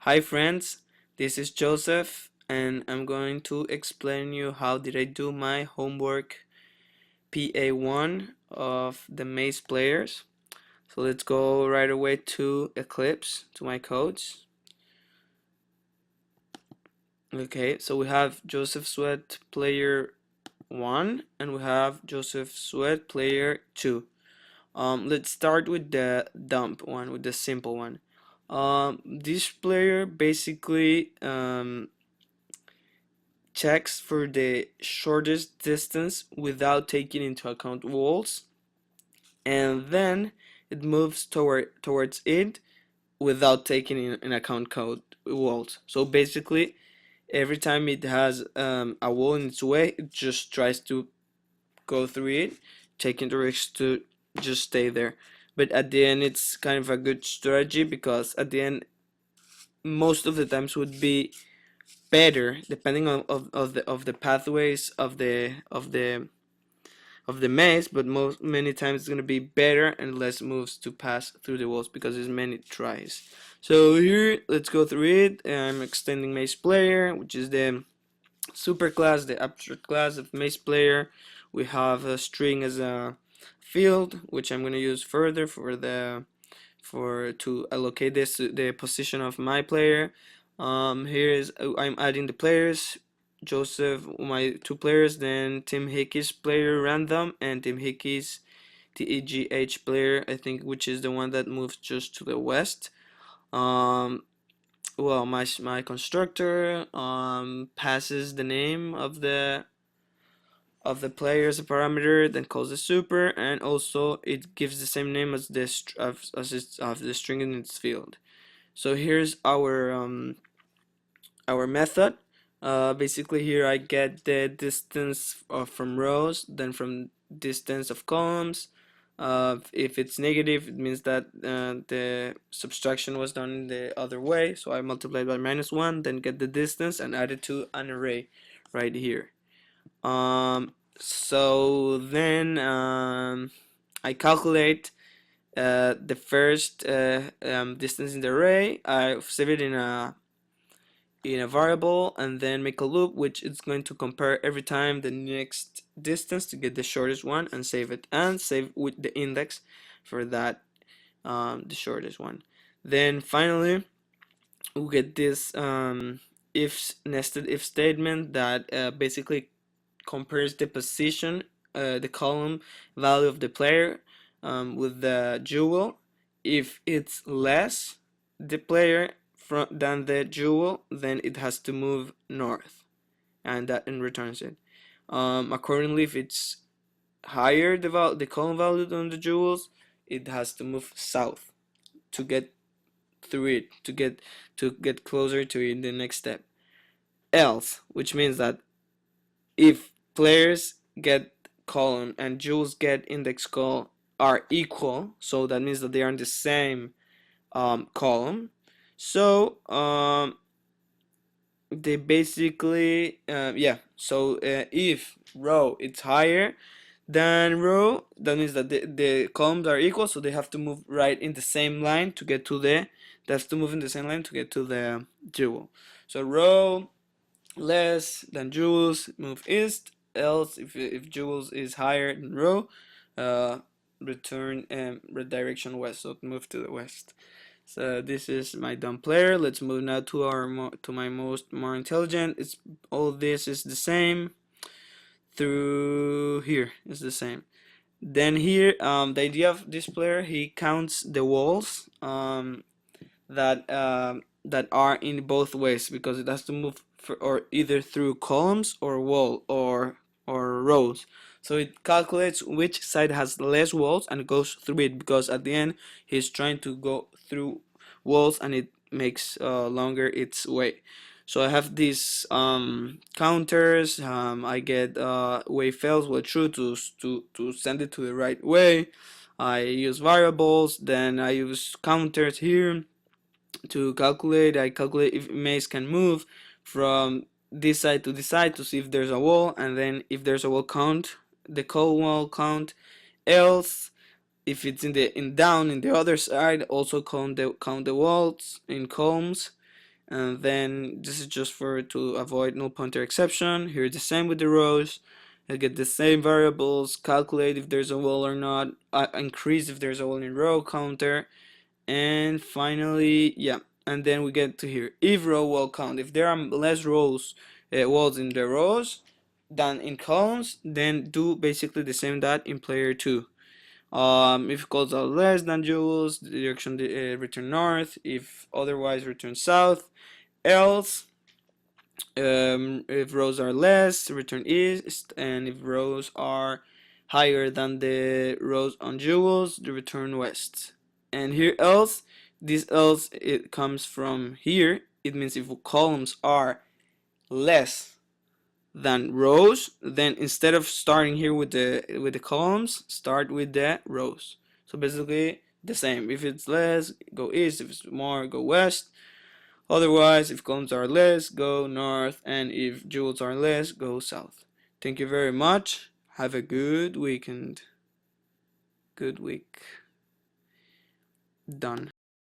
Hi friends, this is Joseph and I'm going to explain you how did I do my homework PA1 of the Maze players. So let's go right away to Eclipse, to my codes. Okay, so we have Joseph Sweat player 1 and we have Joseph Sweat player 2. Let's start with the dump one, with the simple one. This player basically checks for the shortest distance without taking into account walls, and then it moves towards it without taking in account code walls. So basically, every time it has a wall in its way, it just tries to go through it, taking the risk to just stay there. But at the end, it's kind of a good strategy because at the end, most of the times would be better depending on of the pathways of the maze, but many times it's gonna be better and less moves to pass through the walls because there's many tries. So here, let's go through it. I'm extending maze player, which is the super class, the abstract class of maze player. We have a string as a field, which I'm gonna use further for to allocate this the position of my player. Here is I'm adding the players. Joseph, my two players, then Tim Hickey's player random, and Tim Hickey's TEGH player, I think, which is the one that moves just to the west. Well, my constructor passes the name of the player as a parameter, then calls the super, and also it gives the same name as of the string in its field. So here's our method. Basically here I get the distance from rows, then from distance of columns. If it's negative, it means that the subtraction was done in the other way. So I multiply by -1, then get the distance and add it to an array right here. So then I calculate the first distance in the array. I save it in a variable and then make a loop which is going to compare every time the next distance to get the shortest one and save it, and save with the index for that the shortest one. Then finally we get this if nested if statement that basically compares the position, the column value of the player with the jewel. If it's less the player than the jewel, then it has to move north, and returns it. Accordingly, if it's higher the column value than the jewels, it has to move south to get through it, to get closer to it in the next step. Else, which means that if players get column and jewels get index call are equal, so that means that they are in the same column. So they basically yeah. So if row it's higher than row, that means that the columns are equal, so they have to move right in the same line to get to the. They have to move in the same line to get to the jewel. So row less than jewels move east. Else, if jewels is higher than row, return redirection west. So move to the west. So this is my dumb player. Let's move now to my more intelligent. It's all this is the same. Through here is the same. Then here, the idea of this player, he counts the walls that are in both ways, because it has to move or either through columns or wall or rows. So it calculates which side has less walls and goes through it, because at the end he's trying to go through walls and it makes longer its way. So I have these counters. I get way fails, way true to send it to the right way. I use variables, then I use counters here to calculate. I calculate if maze can move from this side to this side to see if there's a wall, and then if there's a wall, count the cold wall count. Else, if it's in down in the other side, also count the walls in columns. And then this is just for to avoid null pointer exception. Here the same with the rows. I get the same variables, calculate if there's a wall or not, increase if there's a wall in row counter, and finally, yeah, and then we get to here, if row wall count, if there are less rows, walls in the rows than in columns, then do basically the same that in player 2. If columns are less than jewels, the direction return north, if otherwise return south, else if rows are less, return east, and if rows are higher than the rows on jewels, the return west. And here else, this else, it comes from here. It means if columns are less than rows, then instead of starting here with the columns, start with the rows. So basically the same. If it's less, go east. If it's more, go west. Otherwise, if columns are less, go north, and if jewels are less, go south. Thank you very much. Have a good weekend. Good week. Done.